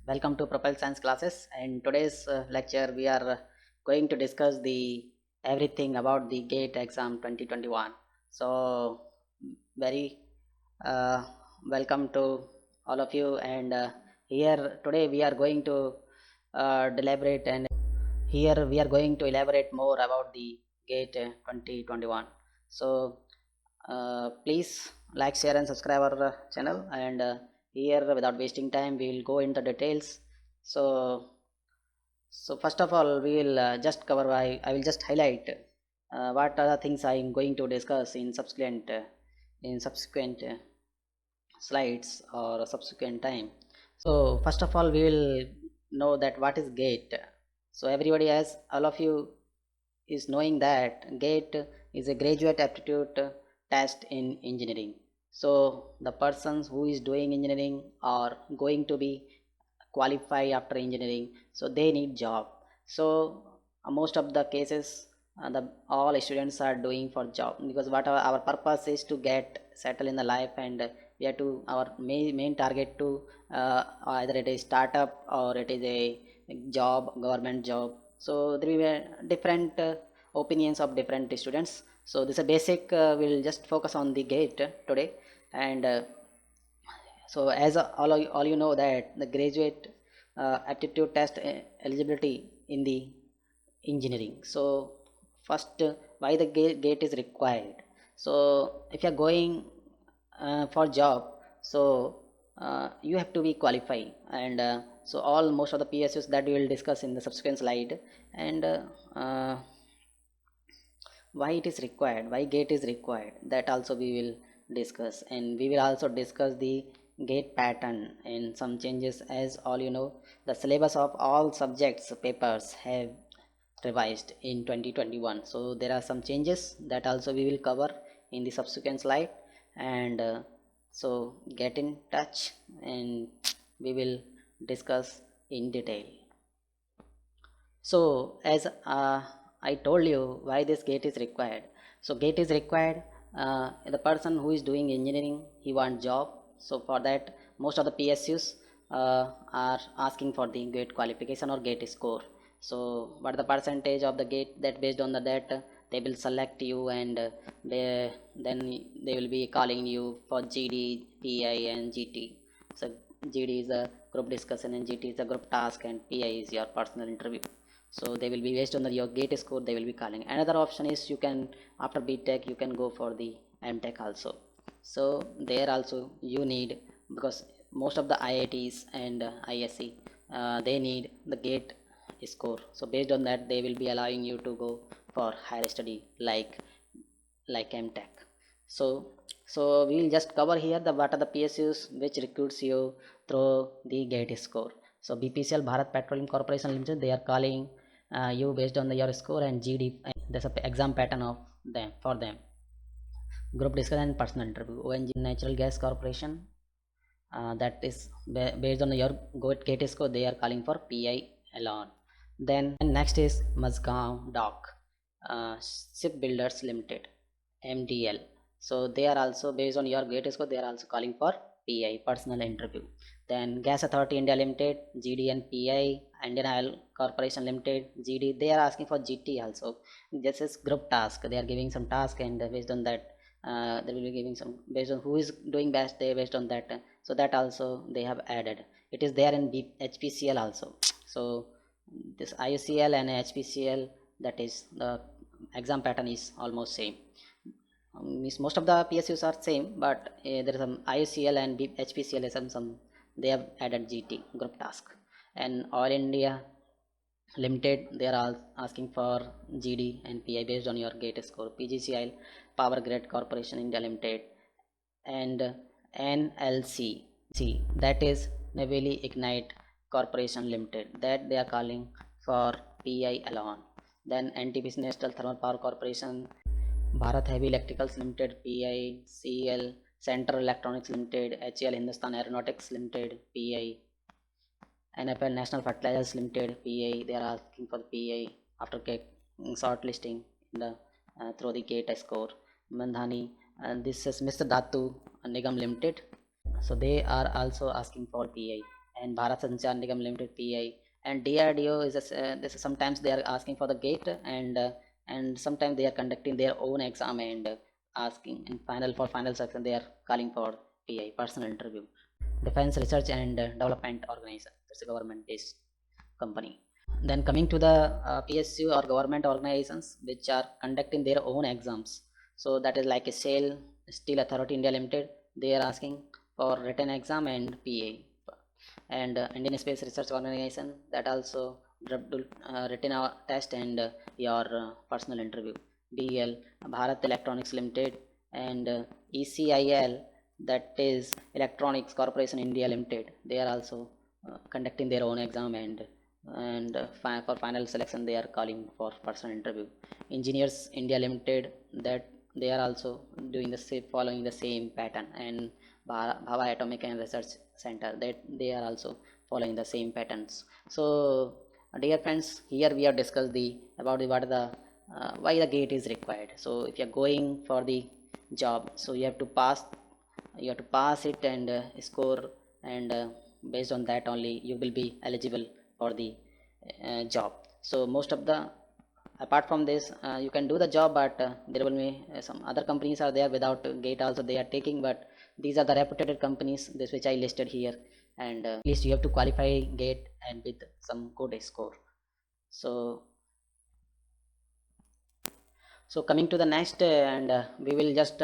Welcome to Propel Science classes. In today's lecture, we are going to discuss the everything about the GATE exam 2021. So, very uh, welcome to all of you. And here today we are going to deliberate, and here we are going to elaborate more about the GATE 2021. So, please like, share, and subscribe our channel. And here, without wasting time, we will go into details. So, first of all, we will just cover. I will just highlight what are the things I am going to discuss in subsequent slides or subsequent time. So, first of all, we will know that what is GATE. So, everybody, as all of you is knowing that GATE is a graduate aptitude test in engineering. So the persons who is doing engineering are going to be qualify after engineering, so they need job. So most of the cases, the all students are doing for job, because what our purpose is to get settle in the life, and we have to our main target to either it is startup or it is a job, government job. So there will be different opinions of different students. So this is a basic, we'll just focus on the GATE today. And so as all you know that the graduate aptitude test eligibility in the engineering. So first, why the GATE is required. So if you are going for job, so you have to be qualified. And so all most of the PSUs that we will discuss in the subsequent slide. And uh, why it is required, why GATE is required, that also we will discuss. And we will also discuss the GATE pattern and some changes. As all you know, the syllabus of all subjects papers have revised in 2021, so there are some changes that also we will cover in the subsequent slide. And so get in touch and we will discuss in detail. So as I told you why this GATE is required. So GATE is required, the person who is doing engineering, he want job. So for that, most of the PSUs are asking for the GATE qualification or GATE score. So what the percentage of the GATE, that based on that they will select you. And then they will be calling you for GD, PI, and GT. So GD is a group discussion, and GT is a group task, and PI is your personal interview. So they will be based on your GATE score, they will be calling. Another option is you can, after BTech, you can go for the MTech also. So there also you need, because most of the IITs and ISC, they need the GATE score. So based on that, they will be allowing you to go for higher study like MTech. So we will just cover here the what are the PSUs which recruits you through the GATE score. So BPCL, Bharat Petroleum Corporation Limited, they are calling you based on your score. And GD, there's a exam pattern of them for them. Group discussion and personal interview. ONG Natural Gas Corporation, that is based on your GATE score, they are calling for PI alone. Then next is Mazgaon Dock Shipbuilders Limited, MDL. So they are also based on your GATE score, they are also calling for PI, personal interview. Then Gas Authority India Limited, GD and PI. Indian Oil Corporation Limited, GD, they are asking for GT also. This is group task, they are giving some task, and based on that they will be giving some based on who is doing best, they based on that. So that also they have added, it is there in HPCL also. So this IUCL and HPCL, that is the exam pattern is almost same. Means most of the PSUs are same, but there is some IUCL and HPCL is some they have added GT, group task. And All India Limited, they are all asking for GD and PI based on your GATE score. PGCIL, Power Grid Corporation India Limited. And NLC, that is Navili Ignite Corporation Limited, that they are calling for PI alone. Then NTPC, National Thermal Power Corporation, Bharat Heavy Electricals Limited, PI. CL, Central Electronics Limited, HEL, Hindustan Aeronautics Limited, PI. NFL, National Fertilizers Limited, PI, they are asking for the PI after shortlisting in the through the GATE score. Mandhani, and this is Mr. Dhatu Nigam Limited, so they are also asking for PI. and Bharat Sanchar Nigam Limited PI, and DRDO is this sometimes they are asking for the gate, and sometimes they are conducting their own exam and asking in final for final section they are calling for PI personal interview. Defense Research and Development Organization, that's a government based company. Then coming to the PSU or government organizations which are conducting their own exams. So that is like a Steel Authority India Limited. They are asking for written exam and PA. And Indian Space Research Organization, that also written test and your personal interview. BEL, Bharat Electronics Limited, and ECIL, that is Electronics Corporation India Limited. They are also conducting their own exam and for final selection they are calling for personal interview. Engineers India Limited, that they are also doing the same, following the same pattern, and Bhava Atomic and Research Center, that they are also following the same patterns. So dear friends, here we have discussed the about the what are the why the gate is required. So if you are going for the job, so you have to pass it and score, and based on that only you will be eligible for the job. So most of the, apart from this, you can do the job, but there will be some other companies are there without gate also they are taking, but these are the reputed companies this which I listed here, and at least you have to qualify gate and with some good score. So coming to the next, and we will just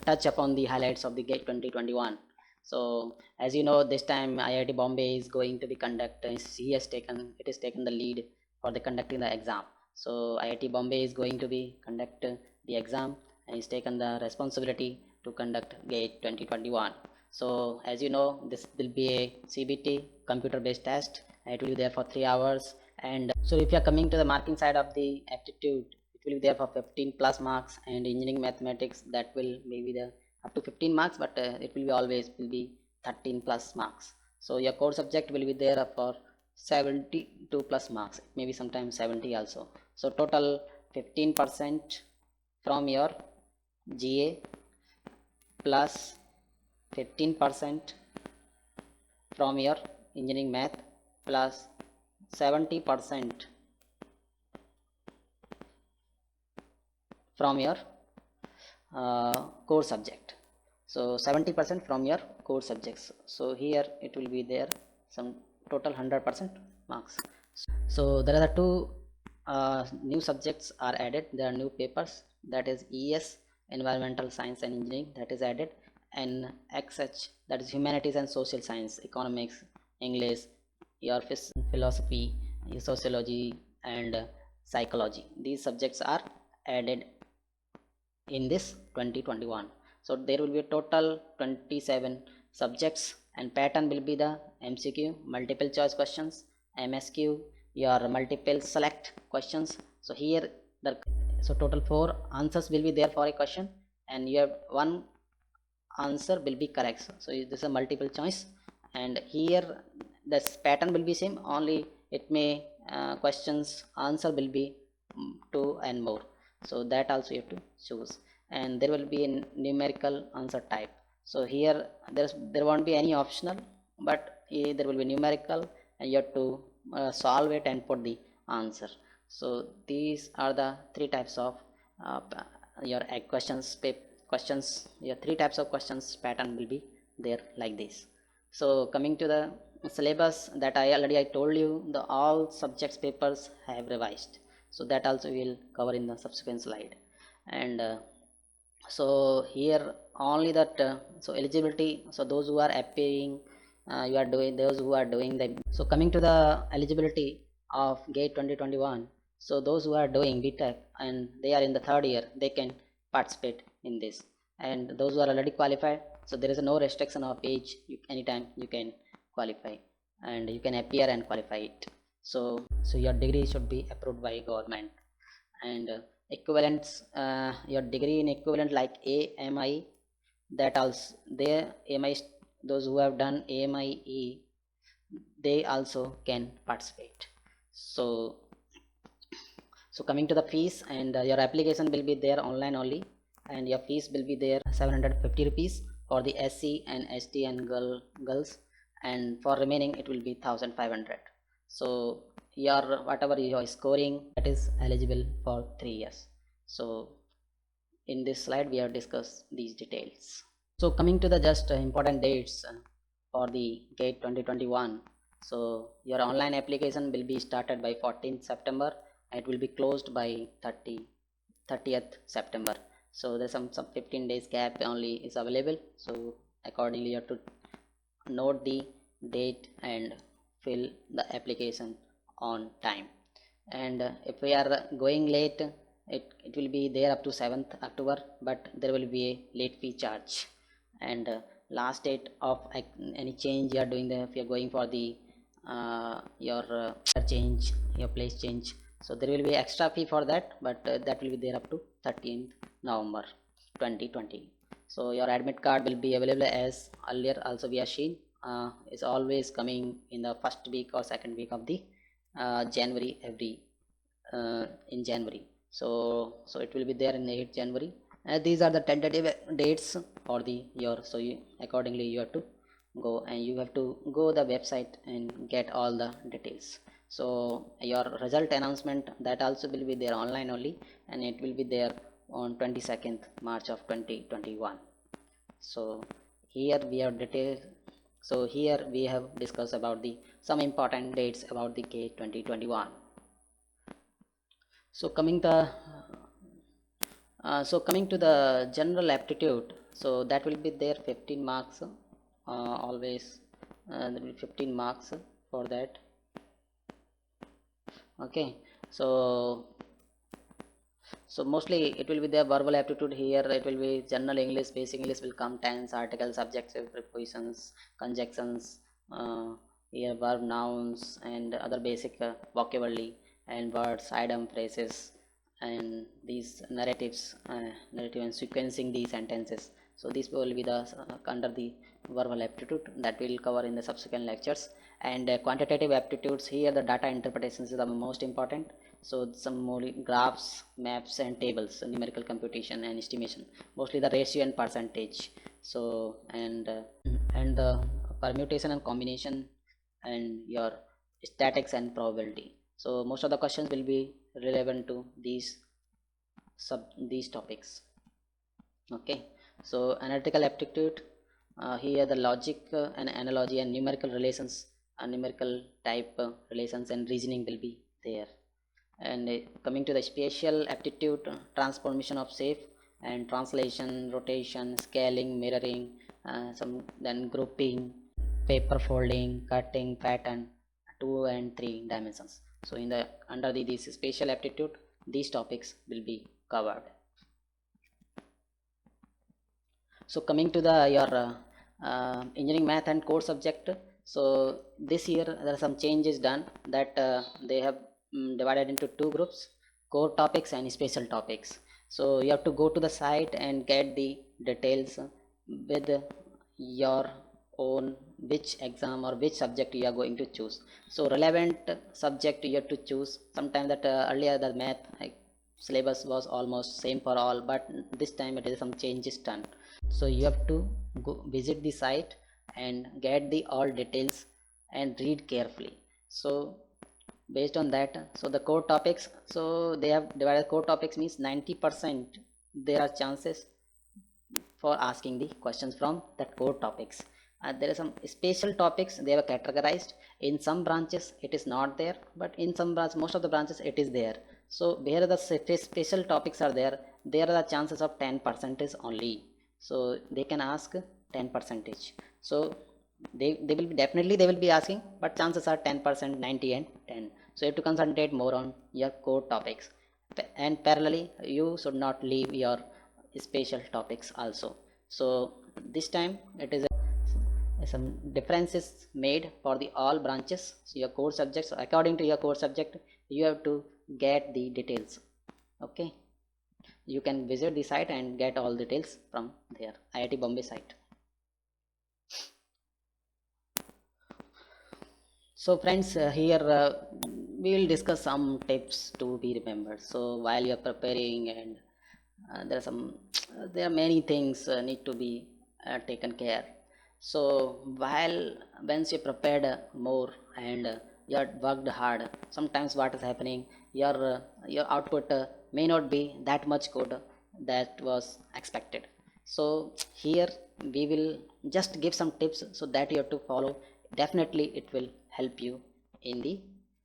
touch upon the highlights of the GATE 2021. So as you know, this time IIT Bombay is going to be conducting. It has taken the lead for the conducting the exam. So IIT Bombay is going to be conduct the exam and is taken the responsibility to conduct GATE 2021. So as you know, this will be a CBT computer based test, and it will be there for 3 hours. And so if you are coming to the marking side of the aptitude, it will be there for 15 plus marks, and engineering mathematics, that will maybe the up to 15 marks, but it will be always will be 13 plus marks. So your core subject will be there for 72 plus marks, maybe sometimes 70 also. So total 15% from your GA plus 15% from your engineering math plus 70% from your core subject. So 70% from your core subjects. So here it will be there some total 100% marks. So there are the two new subjects are added. There are new papers, that is ES, environmental science and engineering, that is added, and XH, that is humanities and social science, economics, English, your philosophy, your sociology, and psychology. These subjects are added in this 2021. So there will be a total 27 subjects, and pattern will be the MCQ, multiple choice questions, MSQ, your multiple select questions. So here the so total 4 answers will be there for a question, and you have one answer will be correct. So this is a multiple choice, and here this pattern will be same, only it may questions answer will be 2 and more. So that also you have to choose, and there will be a numerical answer type. So here there won't be any optional, but there will be numerical, and you have to solve it and put the answer. So these are the 3 types of your questions, your 3 types of questions pattern will be there like this. So coming to the syllabus, that I told you, the all subjects papers have revised. So that also we will cover in the subsequent slide. And so here only that so eligibility, so those who are appearing, you are doing those who are doing the, so coming to the eligibility of GATE 2021, so those who are doing BTech and they are in the 3rd year, they can participate in this, and those who are already qualified, so there is no restriction of age, anytime you can qualify and you can appear and qualify it. So your degree should be approved by government, and equivalents, your degree in equivalent like AMI, that also they AMI, those who have done AMIE, they also can participate. So coming to the fees, and your application will be there online only, and your fees will be there 750 rupees for the SC and ST and girls, and for remaining it will be 1500. So your whatever you are scoring, that is eligible for 3 years. So in this slide we have discussed these details. So coming to the just important dates for the GATE 2021. So your online application will be started by 14th September and it will be closed by 30th September. So there's some 15 days gap only is available. So accordingly you have to note the date and fill the application on time. And if we are going late, it will be there up to 7th October, but there will be a late fee charge. And last date of any change you are doing, if you are going for the your change, your place change, so there will be extra fee for that, but that will be there up to 13th November 2020. So your admit card will be available as earlier also we have seen, is always coming in the first week or second week of the January every in January. So it will be there in 8th January. These are the tentative dates for the year. So accordingly you have to go, and you have to go the website and get all the details. So your result announcement, that also will be there online only, and it will be there on 22nd March of 2021. So here we have details. So here we have discussed about the some important dates about the GATE 2021. So coming to the general aptitude, so that will be there 15 marks, always there will be 15 marks for that. Okay, so mostly it will be the verbal aptitude. Here it will be general English, basic English will come, tense, articles, subjective, prepositions, conjunctions, here verb, nouns, and other basic vocabulary and words, item, phrases, and these narratives, narrative and sequencing these sentences. So this will be the under the verbal aptitude that we'll cover in the subsequent lectures. And quantitative aptitudes, here the data interpretations is the most important. So some more graphs, maps, and tables, numerical computation and estimation, mostly the ratio and percentage. So and the permutation and combination, and your statics and probability. So most of the questions will be relevant to these topics. Okay, so analytical aptitude, here the logic and analogy and numerical relations, numerical type relations and reasoning will be there. And coming to the spatial aptitude, transformation of shape and translation, rotation, scaling, mirroring, some then grouping, paper folding, cutting, pattern, 2 and 3 dimensions. So in the under this spatial aptitude, these topics will be covered. So coming to the your engineering math and core subject, so this year there are some changes done, that they have divided into two groups, core topics and special topics. So you have to go to the site and get the details with your own which exam or which subject you are going to choose. So relevant subject you have to choose. Sometimes that earlier the math syllabus was almost same for all, but this time it is some changes done. So you have to go visit the site and get the all details and read carefully. So based on that, so the core topics, so they have divided core topics means 90% there are chances for asking the questions from that core topics. There are some special topics they have categorized. In some branches it is not there, but in some branches, most of the branches it is there. So where the special topics are there are the chances of 10% only. So they can ask 10%. So they will be definitely they will be asking, but chances are 10%, 90 and 10. So you have to concentrate more on your core topics, and parallelly you should not leave your special topics also. So this time it is some differences made for the all branches. So your core subjects, according to your core subject, you have to get the details. Okay, you can visit the site and get all details from there, IIT Bombay site. So friends, here we will discuss some tips to be remembered. So while you are preparing, and there are many things need to be taken care. So while once you prepared more and you had worked hard, sometimes what is happening, your output may not be that much good that was expected. So here we will just give some tips so that you have to follow. Definitely it will help you in the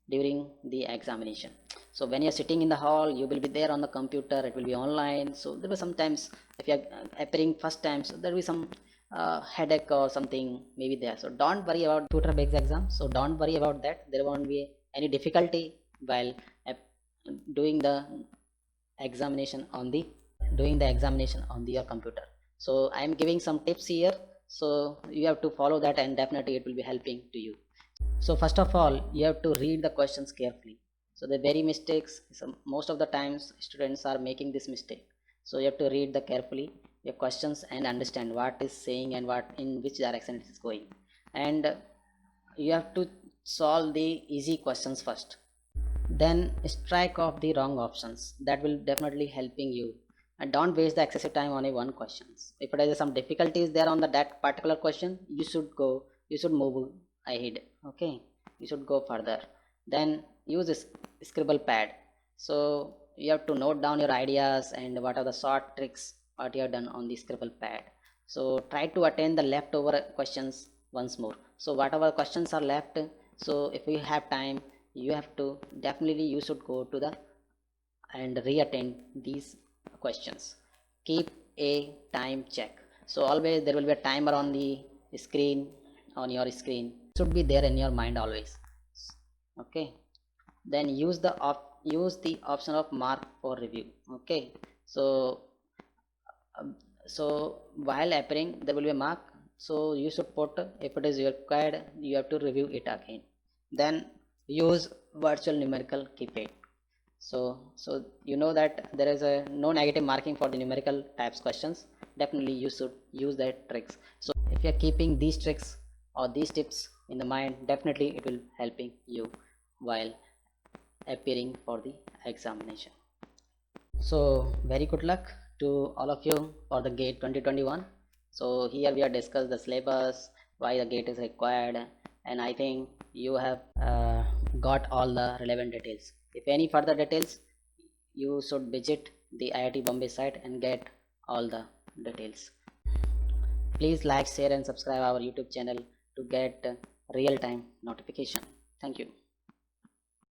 during the examination. So when you're sitting in the hall, you will be there on the computer, it will be online. So there will sometimes, if you're appearing first time, so there will be some headache or something maybe there. So don't worry about tutor based exam, so don't worry about that. There won't be any difficulty while doing the examination on the your computer. So I am giving some tips here, so you have to follow that and definitely it will be helping to you. So first of all, you have to read the questions carefully. So the very mistakes, most of the times students are making this mistake. So you have to read the carefully your questions and understand what is saying and what in which direction it is going. And you have to solve the easy questions first. Then strike off the wrong options. That will definitely helping you. And don't waste the excessive time on a one questions. If there is some difficulties there on that particular question, you should move ahead. Okay, you should go further. Then use this scribble pad. So you have to note down your ideas and what are the short tricks what you have done on the scribble pad. So try to attend the leftover questions once more. So whatever questions are left, so if you have time, you have to definitely you should go to the and re-attend these questions. Keep a time check. So always there will be a timer on the screen, on your screen should be there in your mind always. Okay, then use the option of mark for review. Okay, so so while appearing there will be a mark, so you should put if it is required you have to review it again. Then use virtual numerical keypad. So you know that there is a no negative marking for the numerical types questions. Definitely you should use that tricks. So if you are keeping these tricks or these tips in the mind, definitely it will helping you while appearing for the examination. So very good luck to all of you for the GATE 2021. So here we have discussed the syllabus, why the GATE is required, and I think you have got all the relevant details. If any further details, you should visit the IIT Bombay site and get all the details. Please like, share and subscribe our YouTube channel to get real-time notification. Thank you.